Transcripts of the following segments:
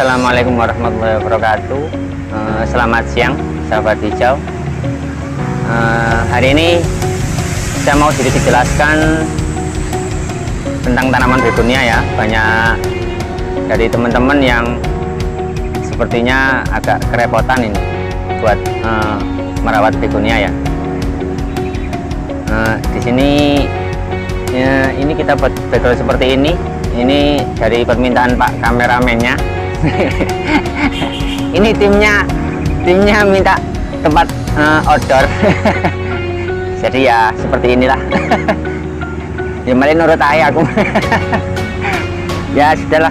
Assalamualaikum warahmatullahi wabarakatuh. Selamat siang sahabat hijau. Hari ini saya mau sedikit jelaskan tentang tanaman begonia ya. Banyak dari teman-teman yang sepertinya agak kerepotan ini buat merawat begonia ya. Di sini ya, ini kita buat background seperti ini. Ini dari permintaan Pak kameramennya. Ini timnya minta tempat outdoor. Jadi ya seperti inilah. Ya malah nurut aja aku. Ya sudahlah.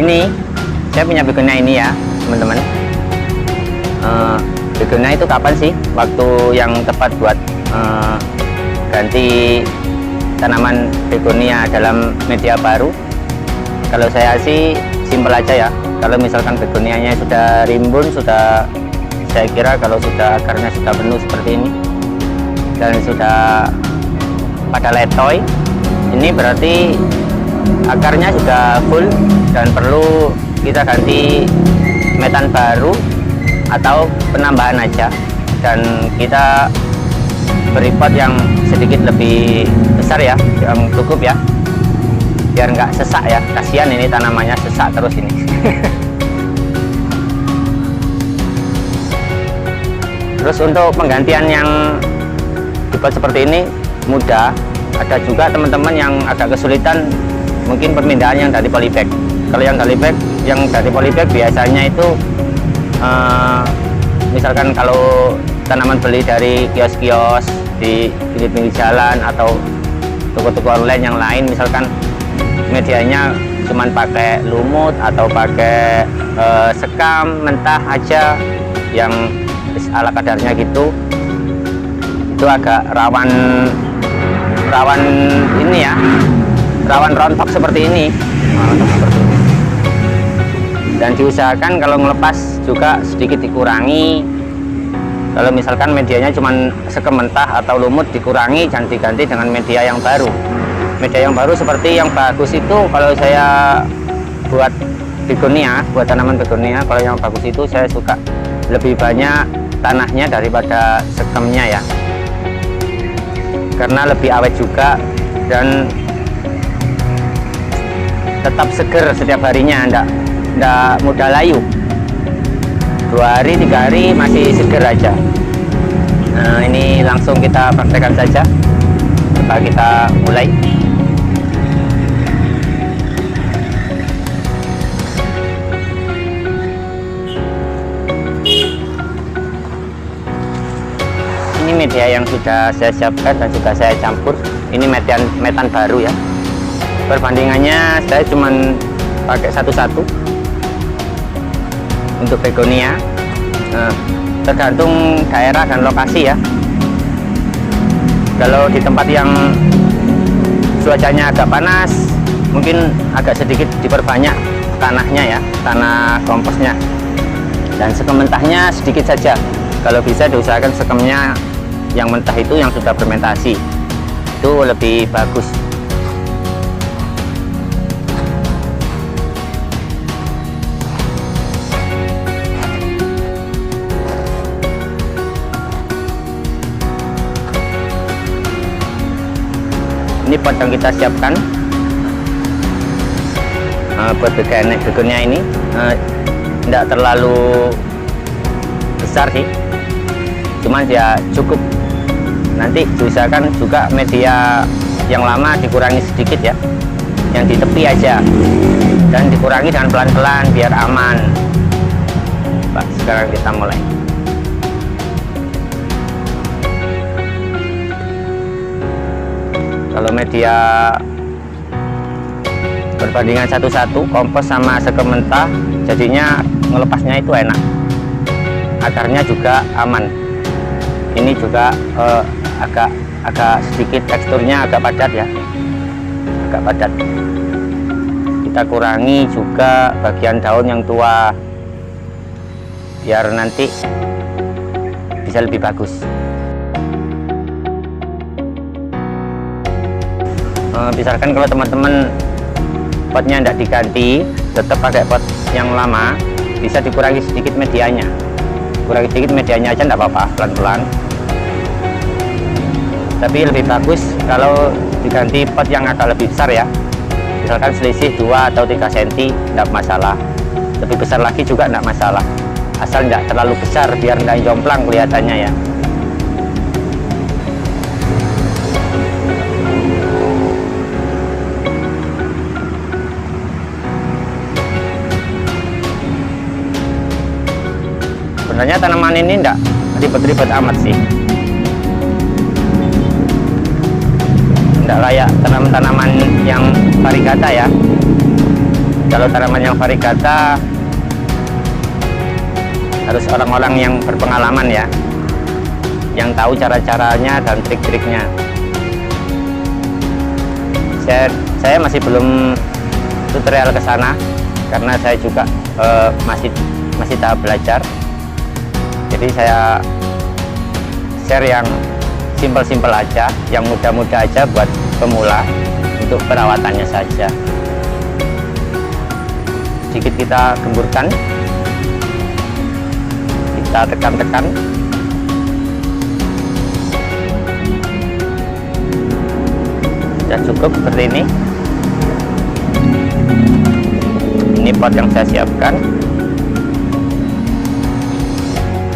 Ini saya punya begonia ini ya teman-teman. Begonia itu kapan sih waktu yang tepat buat ganti tanaman begonia dalam media baru? Kalau saya sih simpel aja ya. Kalau misalkan begonianya sudah rimbun, saya kira kalau sudah akarnya sudah penuh seperti ini dan sudah pada letoy, ini berarti akarnya sudah full dan perlu kita ganti metan baru atau penambahan aja, dan kita beri pot yang sedikit lebih besar ya, yang cukup ya, biar nggak sesak ya. Kasihan ini tanamannya sesak terus ini. Terus untuk penggantian yang dibuat seperti ini mudah. Ada juga teman-teman yang agak kesulitan, mungkin permintaan yang dari polybag. Kalau yang dari polybag biasanya itu misalkan kalau tanaman beli dari kios-kios di pinggir jalan atau toko-toko online yang lain, misalkan medianya cuman pakai lumut atau pakai sekam mentah aja yang ala kadarnya gitu, itu agak rawan ini ya, rawan rontok seperti ini. Dan diusahakan kalau ngelepas juga sedikit dikurangi. Kalau misalkan medianya cuman sekam mentah atau lumut, dikurangi dan diganti dengan media yang baru. Media yang baru seperti yang bagus itu, kalau saya buat begonia, buat tanaman begonia, kalau yang bagus itu saya suka lebih banyak tanahnya daripada sekamnya ya, karena lebih awet juga dan tetap seger setiap harinya, ndak mudah layu. 2 hari 3 hari masih seger aja. Nah, ini langsung kita praktekkan saja. Coba kita mulai. Ini media yang sudah saya siapkan dan sudah saya campur. Ini metan baru ya. Perbandingannya saya cuman pakai satu-satu untuk begonia. Tergantung daerah dan lokasi ya. Kalau di tempat yang cuacanya agak panas, mungkin agak sedikit diperbanyak tanahnya ya, tanah komposnya, dan sekam mentahnya sedikit saja. Kalau bisa diusahakan sekamnya yang mentah itu yang sudah fermentasi, itu lebih bagus. Ini pot yang kita siapkan buat begonia ini tidak terlalu besar sih, cuman ya cukup. Nanti diusahakan juga media yang lama dikurangi sedikit ya, yang di tepi aja, dan dikurangi dengan pelan-pelan biar aman. Pak, sekarang kita mulai. Kalau media perbandingan satu-satu, kompos sama sekam mentah, jadinya ngelepasnya itu enak, akarnya juga aman. Ini juga agak sedikit teksturnya agak padat ya, agak padat. Kita kurangi juga bagian daun yang tua biar nanti bisa lebih bagus. Misalkan kalau teman-teman potnya tidak diganti, tetap pakai pot yang lama bisa dikurangi sedikit medianya. Kurangi sedikit medianya aja enggak apa-apa, pelan-pelan. Tapi lebih bagus kalau diganti pot yang agak lebih besar ya. Misalkan selisih 2 atau 3 cm enggak masalah. Lebih besar lagi juga enggak masalah. Asal enggak terlalu besar biar enggak jomplang kelihatannya ya. Sebenarnya tanaman ini enggak ribet-ribet amat sih, enggak kayak tanaman-tanaman yang varigata ya. Kalau tanaman yang varigata harus orang-orang yang berpengalaman ya, yang tahu cara-caranya dan trik-triknya. Saya masih belum tutorial ke sana karena saya juga masih tahap belajar. Jadi saya share yang simpel-simpel aja, yang mudah-mudah aja buat pemula untuk perawatannya saja. Sedikit kita gemburkan, kita tekan-tekan. Sudah cukup seperti ini. Ini pot yang saya siapkan.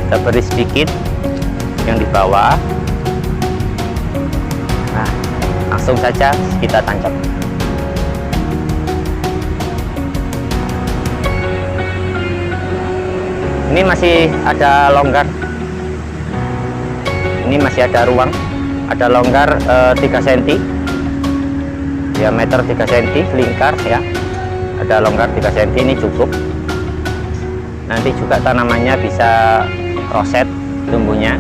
Kita beri sedikit yang di bawah. Nah, langsung saja kita tancap. Ini masih ada longgar. Ini masih ada ruang, ada longgar 3 cm, diameter 3 cm, lingkar ya. Ada longgar 3 cm, ini cukup. Nanti juga tanamannya bisa roset tumbuhnya,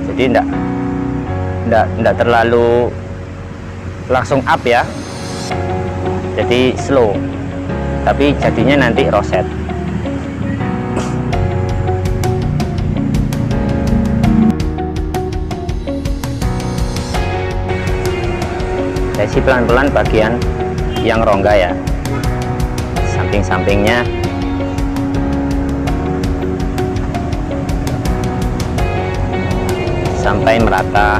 jadi enggak terlalu langsung up ya, jadi slow, tapi jadinya nanti roset. Saya sih pelan-pelan bagian yang rongga ya, samping-sampingnya. Sampai merata.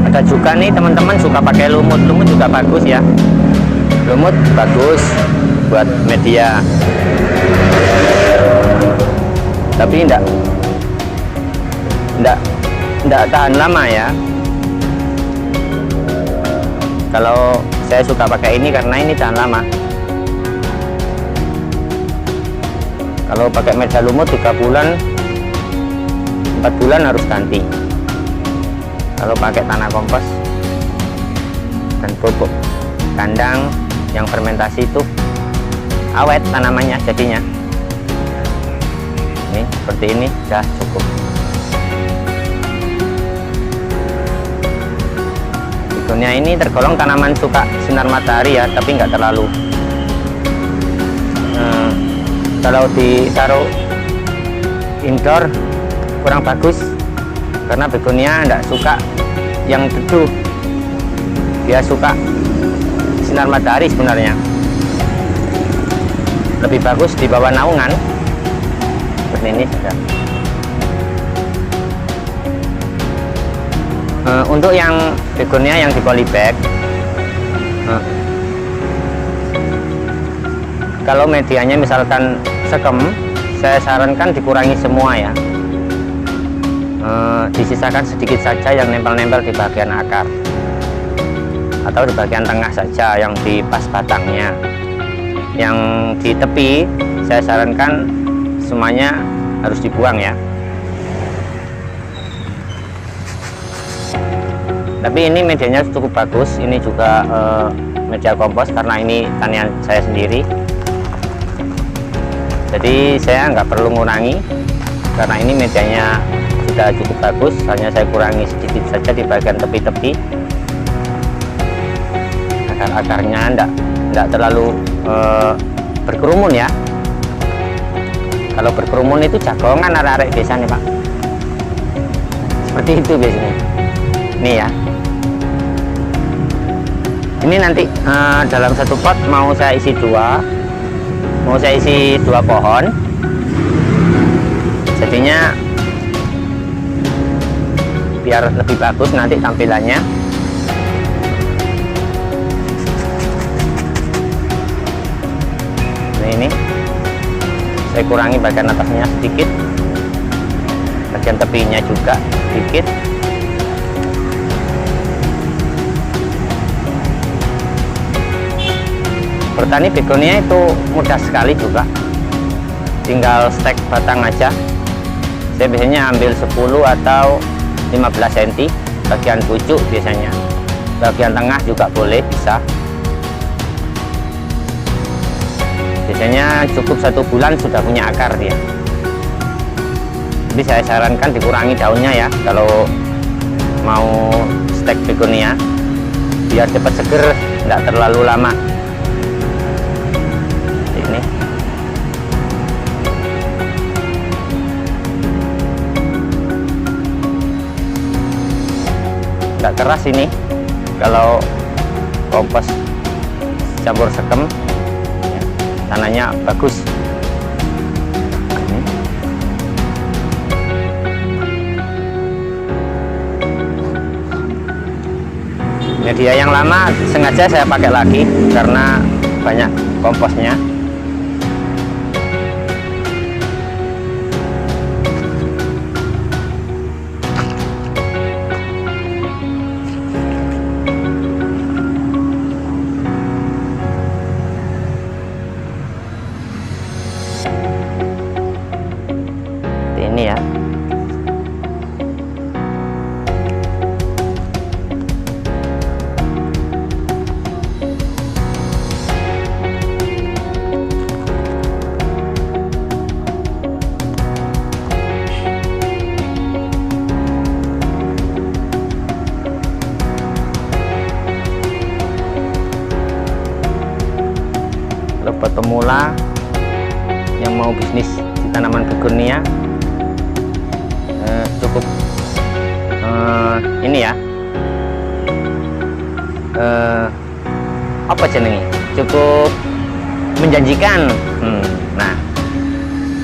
Ada juga nih teman-teman suka pakai lumut. Lumut juga bagus ya. Lumut bagus buat media. Tapi enggak tahan lama ya. Kalau saya suka pakai ini karena ini tahan lama. Kalau pakai media lumut 3 bulan 4 bulan harus ganti. Kalau pakai tanah kompos dan pupuk kandang yang fermentasi itu awet tanamannya jadinya. Ini seperti ini sudah cukup. Begonia ini tergolong tanaman suka sinar matahari ya, tapi nggak terlalu. Kalau ditaruh indoor kurang bagus karena begonia nggak suka yang teduh, dia suka sinar matahari sebenarnya. Lebih bagus di bawah naungan seperti ini saja. Untuk yang begonia yang di polybag, kalau medianya misalkan sekem, saya sarankan dikurangi semua ya. Disisakan sedikit saja yang nempel-nempel di bagian akar atau di bagian tengah saja yang di pas batangnya. Yang di tepi saya sarankan semuanya harus dibuang ya. Tapi ini medianya cukup bagus. Ini juga media kompos karena ini tanian saya sendiri. Jadi saya nggak perlu ngurangi karena ini medianya sudah cukup bagus. Hanya saya kurangi sedikit saja di bagian tepi-tepi agar akarnya enggak terlalu berkerumun ya. Kalau berkerumun itu jagongan arek-arek biasanya Pak, seperti itu biasanya. Ini ya, ini nanti dalam satu pot mau saya isi dua pohon, jadinya biar lebih bagus nanti tampilannya. Nah, ini saya kurangi bagian atasnya sedikit, bagian tepinya juga sedikit. Bertani begonia itu mudah sekali juga, tinggal stek batang aja. Saya biasanya ambil 10 atau 15 cm bagian pucuk, biasanya bagian tengah juga boleh, bisa. Biasanya cukup 1 bulan sudah punya akar dia. Jadi saya sarankan dikurangi daunnya ya kalau mau stek begonia, biar cepat seger, tidak terlalu lama. Ini nggak keras ini, kalau kompos campur sekem ya, tanahnya bagus. Ini. Media yang lama sengaja saya pakai lagi karena banyak komposnya. Ini ya, buat pemula yang mau bisnis di tanaman begonia, cukup ini ya, apa jenenge, cukup menjanjikan. Nah,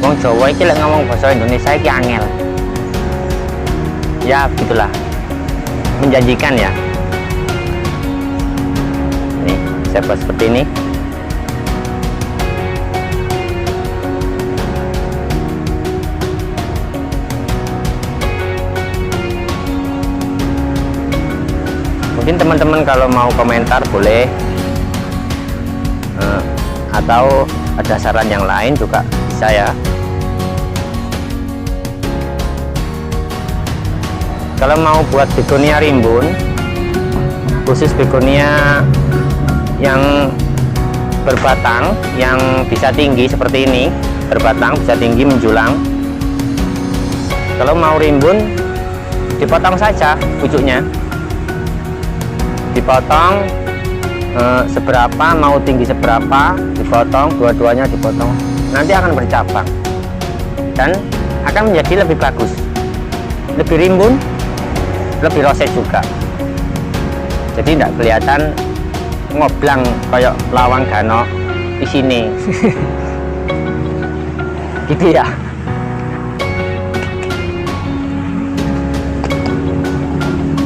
wong Jawa iki lek ngomong bahasa Indonesia iki angel ya, begitulah, menjanjikan ya. Nih saya buat seperti ini. Mungkin teman-teman kalau mau komentar boleh, atau ada saran yang lain juga bisa ya. Kalau mau buat begonia rimbun, khusus begonia yang berbatang, yang bisa tinggi seperti ini, berbatang bisa tinggi menjulang. Kalau mau rimbun, dipotong saja pucuknya, dipotong seberapa, mau tinggi seberapa, dipotong, dua-duanya dipotong, nanti akan bercabang dan akan menjadi lebih bagus, lebih rimbun, lebih roset juga. Jadi tidak kelihatan ngoblang kayak lawang gano di sini. Gitu ya.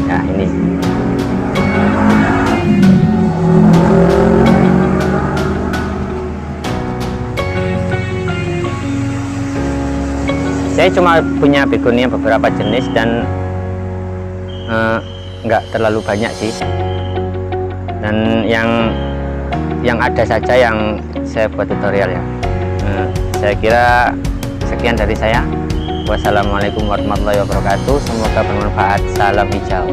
Nah, ini saya cuma punya begonia beberapa jenis dan nggak terlalu banyak sih, dan yang ada saja yang saya buat tutorial ya. Saya kira sekian dari saya. Wassalamualaikum warahmatullahi wabarakatuh. Semoga bermanfaat. Salam hijau.